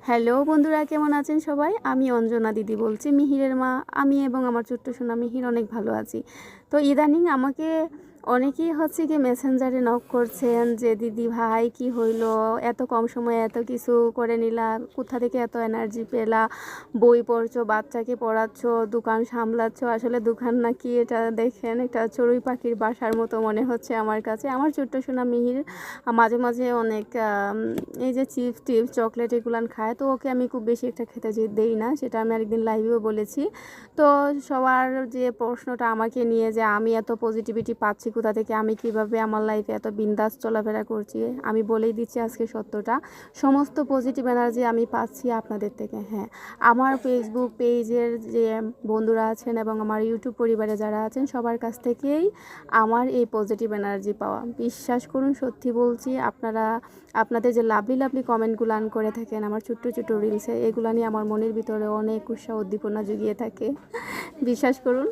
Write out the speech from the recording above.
Hello বন্ধুরা, কেমন আছেন সবাই? আমি অঞ্জনা দিদি বলছি, মিহিরের মা। আমি এবং আমার ছোট্ট সোনা মিহির অনেক ভালো আছি। তো ইদানিং আমাকে অনেকেই হচ্ছে কি মেসেঞ্জারে নক করছেন যে দিদি ভাই কি হইলো, এত কম সময়ে এত কিছু করে নিলা, কোথা থেকে এত এনার্জি পেলা, বই পড়ছো, বাচ্চাকে পড়াচ্ছ, দোকান সামলাচ্ছ। আসলে দোকান নাকি এটা দেখেন একটা চড়ুই পাখির বাসার মতো মনে হচ্ছে আমার কাছে। আমার ছোট্ট সোনা মিহির মাঝে মাঝে অনেক এই যে চিপস টিপস চকলেট এগুলান খায়, তো ওকে আমি খুব বেশি একটা খেতে দেই না, সেটা আমি আরেকদিন লাইভেও বলেছি। তো সবার যে প্রশ্নটা আমাকে নিয়ে যে আমি এত পজিটিভিটি পাচ্ছি কোথা থেকে, আমি কিভাবে আমার লাইফে এত বিন্দাস চলাফেরা করছি, আমি বলেই দিচ্ছি আজকে সত্যটা। সমস্ত পজিটিভ এনার্জি আমি পাচ্ছি আপনাদের থেকে। হ্যাঁ, আমার ফেসবুক পেজের যে বন্ধুরা আছেন এবং আমার ইউটিউব পরিবারে যারা আছেন সবার কাছ থেকেই আমার এই পজিটিভ এনার্জি পাওয়া। বিশ্বাস করুন, সত্যি বলছি, আপনাদের যে লাভলি লাভলি কমেন্টগুলো করে থাকেন আমার ছোট্ট ছোট্ট রিলসে, এগুলো নিয়ে আমার মনের ভিতরে অনেক উৎসাহ উদ্দীপনা জুগিয়ে থাকে। বিশ্বাস করুন।